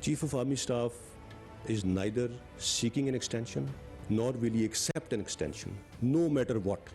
Chief of Army Staff is neither seeking an extension nor will he accept an extension, no matter what.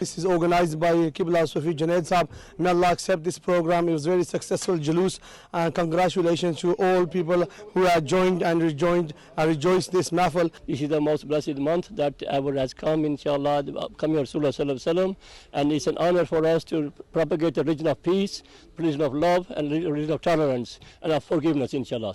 This is organized by Qibla Sufi Junaid Saab. May Allah accept this program. It was very successful Julus, and congratulations to all people who have joined and rejoiced this mahfal. This is the most blessed month that ever has come, inshallah, coming of Rasulullah sallallahu alaihi wasallam, and it's an honor for us to propagate the religion of peace, religion of love, and religion of tolerance and of forgiveness, inshallah.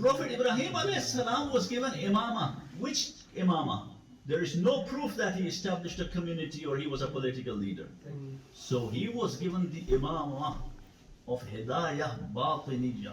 Prophet Ibrahim alayhi salam was given imama. Which imama? There is no proof that he established a community or he was a political leader. So he was given the imama of hidayah batiniyah.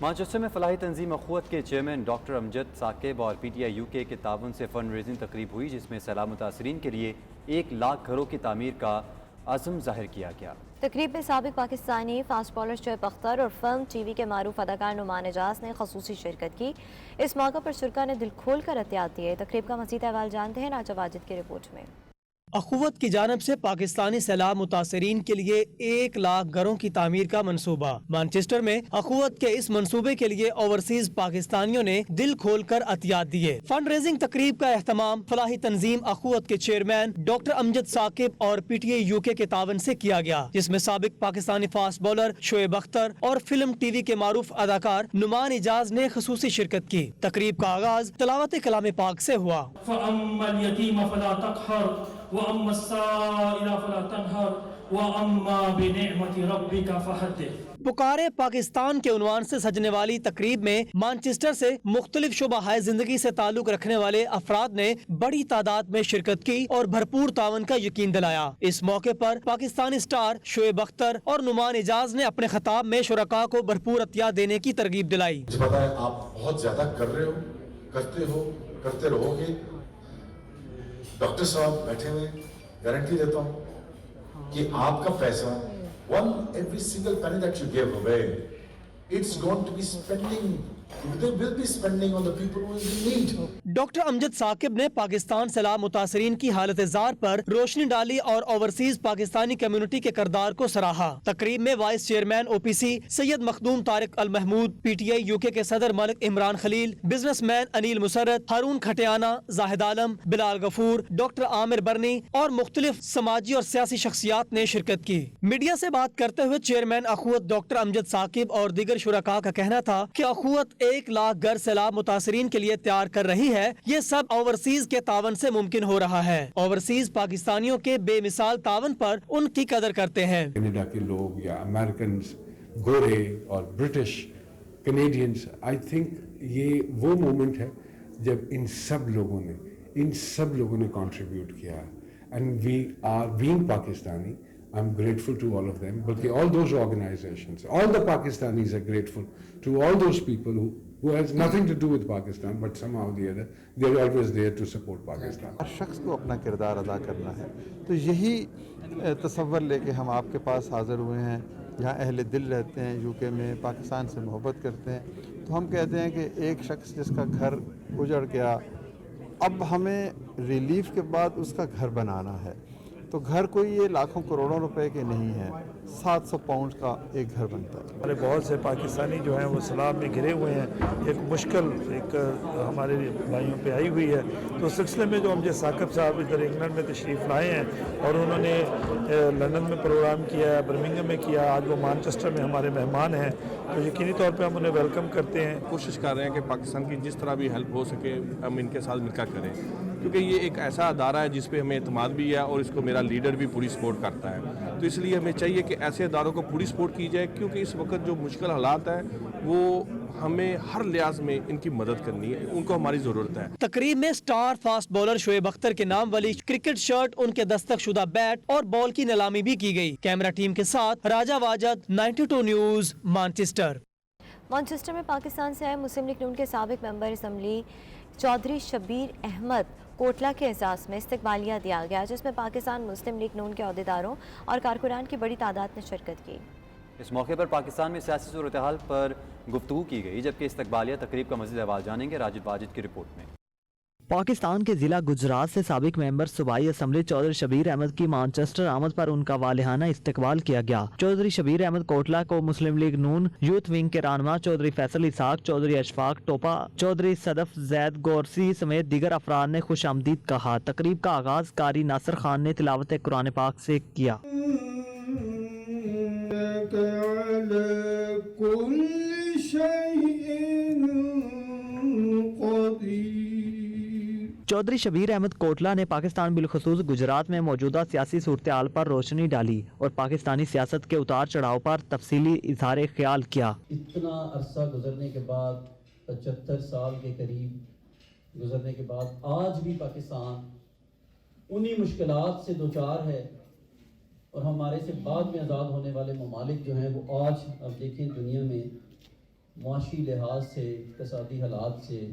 Manchester میں فلاحی تنظیم اخوت کے chairman doctor Amjad Saqib اور P T I UK کے تعاون سے fund raising تقریب ہوئی، جس میں سیلاب متاثرین کے لیے 1 لاکھ گھروں کی تعمیر کا عزم ظاہر کیا گیا۔ تقریب میں سابق پاکستانی فاسٹ بالر شعیب اختر اور فلم ٹی وی کے معروف اداکار نعمان اعجاز نے خصوصی شرکت کی۔ اس موقع پر شرکاء نے دل کھول کر عطیات دیے۔ تقریب کا مزید احوال جانتے ہیں راجہ واجد کی رپورٹ میں۔ اخوت کی جانب سے پاکستانی سیلاب متاثرین کے لیے 1 لاکھ گھروں کی تعمیر کا منصوبہ۔ مانچسٹر میں اخوت کے اس منصوبے کے لیے اوورسیز پاکستانیوں نے دل کھول کر عطیات دیے۔ فنڈ ریزنگ تقریب کا اہتمام فلاحی تنظیم اخوت کے چیئرمین ڈاکٹر امجد ثاقب اور PTI UK کے تعاون سے کیا گیا، جس میں سابق پاکستانی فاسٹ بالر شعیب اختر اور فلم ٹی وی کے معروف اداکار نعمان اعجاز نے خصوصی شرکت کی۔ تقریب کا آغاز تلاوت کلام پاک سے ہوا۔ فَأَمَّا الْيَتِيمَ فَلَا تَقْهَرْ وَأَمَّا السَّائِلَ فَلَا تَنْهَرْ وَأَمَّا بِنِعْمَةِ رَبِّكَ فَحَدِّثْ۔ پکارے پاکستان کے عنوان سے سجنے والی تقریب میں مانچسٹر سے مختلف شعبہ زندگی سے تعلق رکھنے والے افراد نے بڑی تعداد میں شرکت کی اور بھرپور تعاون کا یقین دلایا۔ اس موقع پر پاکستانی سٹار شعیب اختر اور نعمان اعجاز نے اپنے خطاب میں شرکاء کو بھرپور عطیہ دینے کی ترغیب دلائی۔ مجھے پتا ہے آپ بہت زیادہ کر رہے ہو، کرتے رہو گے۔ ڈاکٹر صاحب بیٹھے ہوئے، گارنٹی دیتا ہوں کہ آپ کا پیسہ every single penny that you give away, it's going to be they will be spending on the people who are in need. Doctor Amjad Saqib نے پاکستان سیلاب متاثرین کی حالت زار پر روشنی ڈالی اور اوورسیز پاکستانی کمیونٹی کے کردار کو سراہا۔ تقریب میں وائس چیئرمین OPC سید مخدوم طارق المحمود، PTI UK کے صدر ملک عمران خلیل، بزنس مین انیل مسرت، ہارون کھٹیانہ، زاہد عالم، بلال غفور، ڈاکٹر عامر برنی اور مختلف سماجی اور سیاسی شخصیات نے شرکت کی۔ میڈیا سے بات کرتے ہوئے چیئرمین اخوت ڈاکٹر امجد ثاقب اور دیگر شرکاء کا کہنا تھا کہ اخوت 1 لاکھ گھر سیلاب متاثرین کے لیے تیار کر رہی ہے۔ یہ سب اوورسیز کے تعاون سے ممکن ہو رہا ہے۔ اوورسیز پاکستانیوں کے بے مثال تعاون پر ان کی قدر کرتے ہیں۔ کینیڈا کے لوگ یا امریکنز، گورے اور برٹش کینیڈینز، آئی تھنک یہ وہ مومنٹ ہے جب ان سب لوگوں نے کنٹریبیوٹ کیا، and we are being Pakistani, I'm grateful to all of them, but all those organizations, all the Pakistanis are grateful to all those people who has nothing to do with Pakistan, but somehow or the other, they are always there to support Pakistan. ہر شخص کو اپنا کردار ادا کرنا ہے، تو یہی تصور لے کے ہم آپ کے پاس حاضر ہوئے ہیں۔ یہاں اہل دل رہتے ہیں UK میں، پاکستان سے محبت کرتے ہیں، تو ہم کہتے ہیں کہ ایک شخص جس کا گھر اجڑ گیا، اب ہمیں ریلیف کے بعد اس کا گھر بنانا ہے۔ تو گھر کوئی یہ لاکھوں کروڑوں روپے کے نہیں ہے، 700 پاؤنڈ کا ایک گھر بنتا ہے۔ ہمارے بہت سے پاکستانی جو ہیں وہ سیلاب میں گھرے ہوئے ہیں، ایک مشکل ہمارے بھائیوں پہ آئی ہوئی ہے۔ تو اس سلسلے میں جو امجد ثاقب صاحب ادھر انگلینڈ میں تشریف لائے ہیں اور انہوں نے لندن میں پروگرام کیا ہے، برمنگھم میں کیا، آج وہ مانچسٹر میں ہمارے مہمان ہیں، تو یقینی طور پہ ہم انہیں ویلکم کرتے ہیں۔ کوشش کر رہے ہیں کہ پاکستان کی جس طرح بھی ہیلپ ہو سکے ہم ان کے ساتھ مل کر کریں، کیونکہ یہ ایک ایسا ادارہ ہے جس پہ ہمیں اعتماد بھی ہے اور اس کو میرا لیڈر بھی پوری سپورٹ کرتا ہے۔ تو اس لیے ہمیں چاہیے کہ ایسے اداروں کو پوری سپورٹ کی جائے، کیونکہ اس وقت جو مشکل حالات ہیں وہ ہمیں ہر لحاظ میں ان کی مدد کرنی ہے، ان کو ہماری ضرورت ہے۔ تقریب میں star fast bowler Shoaib Akhtar کے نام والی کرکٹ شرٹ، ان کے دستخط شدہ بیٹ اور بال کی نیلامی بھی کی گئی۔ کیمرہ ٹیم کے ساتھ راجہ واجد، 92 نیوز، مانچسٹر۔ مانچسٹر میں پاکستان سے آئے مسلم لیگ نون کے سابق ممبر اسمبلی چودھری شبیر احمد کوٹلہ کے اعزاز میں استقبالیہ دیا گیا، جس میں پاکستان مسلم لیگ نون کے عہدیداروں اور کارکنان کی بڑی تعداد نے شرکت کی۔ اس موقع پر پاکستان میں سیاسی صورتحال پر گفتگو کی گئی، جبکہ استقبالیہ تقریب کا مزید احوال جانیں گے راجد واجد کی رپورٹ میں۔ پاکستان کے ضلع گجرات سے سابق ممبر صوبائی اسمبلی چودھری شبیر احمد کی مانچسٹر آمد پر ان کا والہانہ استقبال کیا گیا۔ چودھری شبیر احمد کوٹلہ کو مسلم لیگ نون یوتھ ونگ کے رہنما چودھری فیصل اسحاق، چودھری اشفاق ٹوپا، چودھری صدف زید گورسی سمیت دیگر افراد نے خوش آمدید کہا۔ تقریب کا آغاز قاری ناصر خان نے تلاوت قرآن پاک سے کیا۔ چودھری شبیر احمد کوٹلہ نے پاکستان بالخصوص گجرات میں موجودہ سیاسی صورتحال پر روشنی ڈالی اور پاکستانی سیاست کے اتار چڑھاؤ پر تفصیلی اظہار خیال کیا۔ اتنا عرصہ گزرنے کے بعد، 75 سال کے قریب گزرنے کے بعد، آج بھی پاکستان انہی مشکلات سے دوچار ہے، اور ہمارے سے بعد میں آزاد ہونے والے ممالک جو ہیں وہ آج اب دیکھیں دنیا میں معاشی لحاظ سے, اقتصادی حالات سے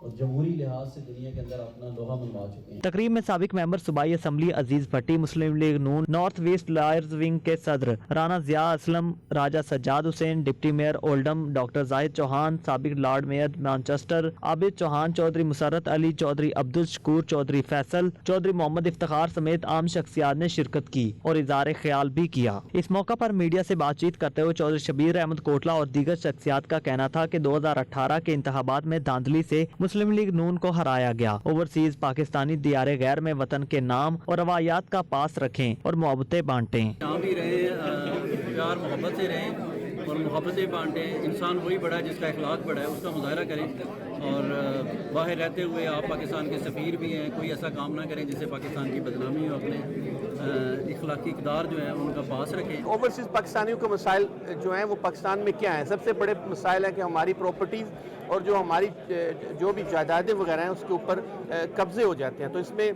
اور جمہوری لحاظ سے دنیا کے اندر اپنا لوہا منوا چکے ہیں. تقریب میں سابق ممبر صوبائی اسمبلی عزیز بھٹی, مسلم لیگ نون نارتھ ویسٹ لائرز ونگ کے صدر رانا ضیاء اسلم, راجہ سجاد حسین, ڈپٹی میئر اولڈم ڈاکٹر زاہد چوہان, سابق لارڈ میئر مانچسٹر عابد چوہان, چودھری مسرت علی, چودھری عبدالشکور, چودھری فیصل, چودھری محمد افتخار سمیت عام شخصیات نے شرکت کی اور اظہار خیال بھی کیا. اس موقع پر میڈیا سے بات چیت کرتے ہوئے چودھری شبیر احمد کوٹلہ اور دیگر شخصیات کا کہنا تھا کہ 2018 کے انتخابات میں دھاندلی سے مسلم لیگ نون کو ہرایا گیا. اوورسیز پاکستانی دیار غیر میں وطن کے نام اور روایات کا پاس رکھیں اور محبتیں بانٹیں. یہاں بھی رہیں, پیار محبت سے رہیں اور محبتیں بانٹیں. انسان وہی بڑا ہے جس کا اخلاق بڑا ہے, اس کا مظاہرہ کریں اور باہر رہتے ہوئے آپ پاکستان کے سفیر بھی ہیں, کوئی ایسا کام نہ کریں جس سے پاکستان کی بدنامی ہو. اپنے اخلاقی اقدار جو ہیں ان کا پاس رکھیں. اوورسیز پاکستانیوں کے مسائل جو ہیں وہ پاکستان میں کیا ہیں؟ سب سے بڑے مسائل ہیں کہ ہماری پراپرٹیز اور جو ہماری جو بھی جائیدادیں وغیرہ ہیں اس کے اوپر قبضے ہو جاتے ہیں. تو اس میں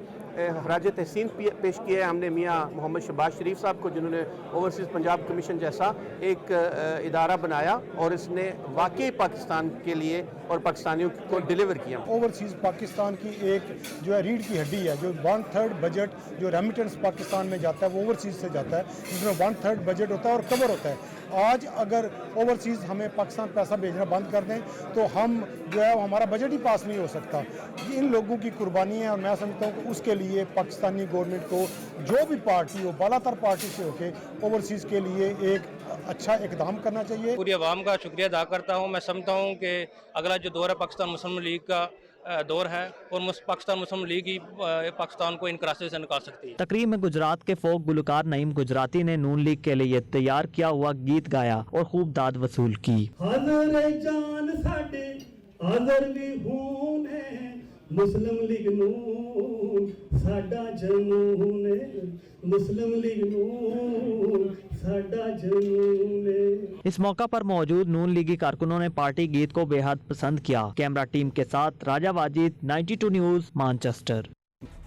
خراج تحسین پیش کیا ہے ہم نے میاں محمد شہباز شریف صاحب کو, جنہوں نے اوورسیز پنجاب کمیشن جیسا ایک ادارہ بنایا اور اس نے واقعی پاکستان کے لیے اور پاکستانیوں کو ڈیلیور کیا. اوورسیز پاکستان کی ایک جو ہے ریڑھ کی ہڈی ہے, جو 1/3 بجٹ جو ریمیٹنس پاکستان میں جاتا ہے وہ اوورسیز سے جاتا ہے, جس میں 1/3 بجٹ ہوتا ہے اور کور ہوتا ہے. آج اگر اوورسیز ہمیں پاکستان پیسہ بھیجنا بند کر دیں تو ہم جو ہے ہمارا بجٹ ہی پاس نہیں ہو سکتا. یہ ان لوگوں کی قربانی ہے اور میں سمجھتا ہوں کہ اس کے لیے پاکستانی گورنمنٹ کو جو بھی پارٹی ہو, بالا تر پارٹی سے ہو کے اوورسیز کے لیے ایک اچھا اقدام کرنا چاہیے. پوری عوام کا شکریہ ادا کرتا ہوں. میں سمجھتا ہوں کہ اگلا جو دور ہے پاکستان مسلم لیگ کا دور ہے اور پاکستان مسلم لیگ ہی پاکستان کو ان کرائسس سے نکال سکتی ہے. تقریب میں گجرات کے فوک گلوکار نعیم گجراتی نے نون لیگ کے لیے تیار کیا ہوا گیت گایا اور خوب داد وصول کی. حاضر جان ساڈے حاضر بھی ہون ہے, مسلم لیگ نون ساڈا جنون ہے, مسلم لیگ نون ساڈا جنون ہے. اس موقع پر موجود نون لیگی کارکنوں نے پارٹی گیت کو بے حد پسند کیا. کیمرہ ٹیم کے ساتھ راجہ واجد, 92 نیوز, مانچسٹر.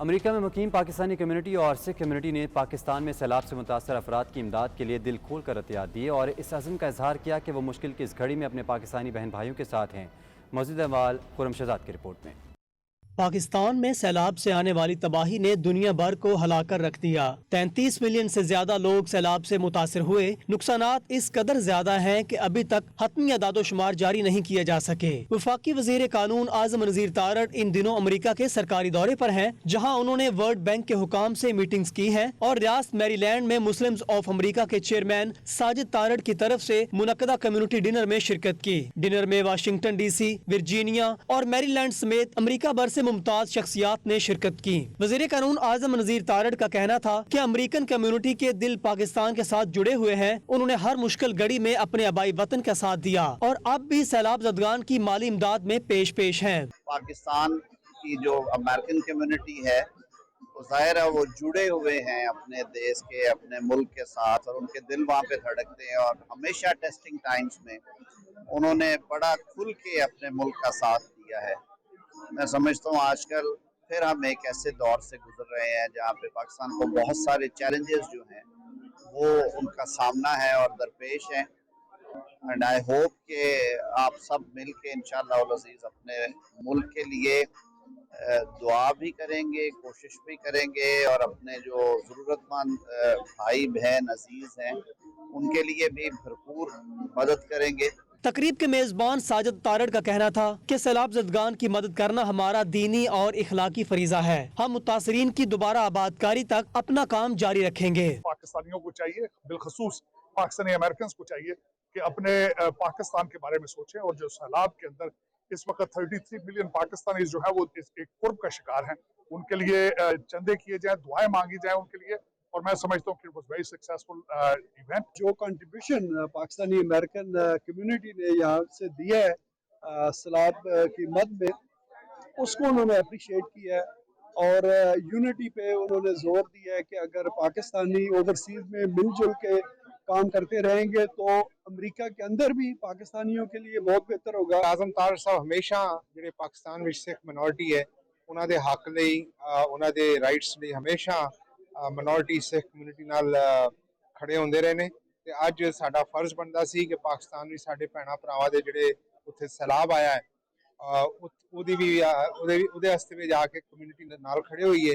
امریکہ میں مقیم پاکستانی کمیونٹی اور سکھ کمیونٹی نے پاکستان میں سیلاب سے متاثر افراد کی امداد کے لیے دل کھول کر عطیات دیے اور اس عزم کا اظہار کیا کہ وہ مشکل کی اس گھڑی میں اپنے پاکستانی بہن بھائیوں کے ساتھ ہیں. مزید احوال خرم شہزاد کی رپورٹ میں. پاکستان میں سیلاب سے آنے والی تباہی نے دنیا بھر کو ہلا کر رکھ دیا. 33 ملین سے زیادہ لوگ سیلاب سے متاثر ہوئے. نقصانات اس قدر زیادہ ہیں کہ ابھی تک حتمی اعداد و شمار جاری نہیں کیے جا سکے. وفاقی وزیر قانون اعظم نذیر تارڑ ان دنوں امریکہ کے سرکاری دورے پر ہیں, جہاں انہوں نے ورلڈ بینک کے حکام سے میٹنگز کی ہیں اور ریاست میری لینڈ میں مسلمز آف امریکہ کے چیئرمین ساجد تارڑ کی طرف سے منعقدہ کمیونٹی ڈنر میں شرکت کی. ڈنر میں واشنگٹن ڈی سی, ورجینیا اور میری لینڈ سمیت امریکہ بھر سے ممتاز شخصیات نے شرکت کی. وزیر قانون اعظم نذیر تارڑ کا کہنا تھا کہ امریکن کمیونٹی کے دل پاکستان کے ساتھ جڑے ہوئے ہیں. انہوں نے ہر مشکل گھڑی میں اپنے آبائی وطن کا ساتھ دیا اور اب بھی سیلاب زدگان کی مالی امداد میں پیش ہیں. پاکستان کی جو امریکن کمیونٹی ہے ظاہر ہے وہ جڑے ہوئے ہیں اپنے دیش کے, اپنے ملک کے ساتھ, اور ان کے دل وہاں پہ دھڑکتے ہیں اور ہمیشہ ٹیسٹنگ ٹائمز میں انہوں نے بڑا کھل کے اپنے ملک کا ساتھ دیا ہے. میں سمجھتا ہوں آج کل پھر ہم ایک ایسے دور سے گزر رہے ہیں جہاں پہ پاکستان کو بہت سارے چیلنجز جو ہیں وہ ان کا سامنا ہے اور درپیش ہیں. اینڈ آئی ہوپ کہ آپ سب مل کے انشاءاللہ العزیز اپنے ملک کے لیے دعا بھی کریں گے, کوشش بھی کریں گے اور اپنے جو ضرورت مند بھائی بہن عزیز ہیں ان کے لیے بھی بھرپور مدد کریں گے. تقریب کے میزبان ساجد تارڑ کا کہنا تھا کہ سیلاب زدگان کی مدد کرنا ہمارا دینی اور اخلاقی فریضہ ہے. ہم متاثرین کی دوبارہ آبادکاری تک اپنا کام جاری رکھیں گے. پاکستانیوں کو چاہیے, بالخصوص پاکستانی امریکنز کو چاہیے کہ اپنے پاکستان کے بارے میں سوچیں, اور جو سیلاب کے اندر اس وقت 33 ملین پاکستانی جو ہے وہ ایک قرب کا شکار ہیں, ان کے لیے چندے کیے جائیں, دعائیں مانگی جائیں ان کے لیے, اور میں سمجھتا ہوں کہ it was very successful event. جو کنٹریبیوشن پاکستانی امریکن کمیونٹی نے یہاں سے دیا ہے سیلاب کی مد میں, اس کو انہوں نے اپریشیٹ کیا ہے اور یونٹی پہ انہوں نے زور دیا ہے کہ اگر پاکستانی اوورسیز میں مل جل کے کام کرتے رہیں گے تو امریکہ کے اندر بھی پاکستانیوں کے لیے بہت بہتر ہوگا. اعظم تارڑ صاحب ہمیشہ ਜਿਹੜੇ ਪਾਕਿਸਤਾਨ ਵਿੱਚ ਸਿੱਖ ਮਿਨੋਰਟੀ ਹੈ ਉਹਨਾਂ ਦੇ ਹੱਕ ਲਈ, ਉਹਨਾਂ ਦੇ ਰਾਈਟਸ ਲਈ ਹਮੇਸ਼ਾ ਮਿਨੋਰਟੀ ਸਿੱਖ ਕਮਿਊਨਿਟੀ ਨਾਲ ਖੜੇ ਹੁੰਦੇ ਰਹੇ ਨੇ. ਤੇ ਅੱਜ ਸਾਡਾ ਫਰਜ਼ ਬਣਦਾ ਸੀ ਕਿ ਪਾਕਿਸਤਾਨ ਵੀ ਸਾਡੇ ਭੈਣਾਂ ਭਰਾਵਾਂ ਦੇ ਜਿਹੜੇ ਉੱਥੇ ਸੈਲਾਬ ਆਇਆ ਹੈ ਉਹਦੇ ਵਾਸਤੇ ਵੀ ਜਾ ਕੇ ਕਮਿਊਨਿਟੀ ਦੇ ਨਾਲ ਖੜੇ ਹੋਈਏ।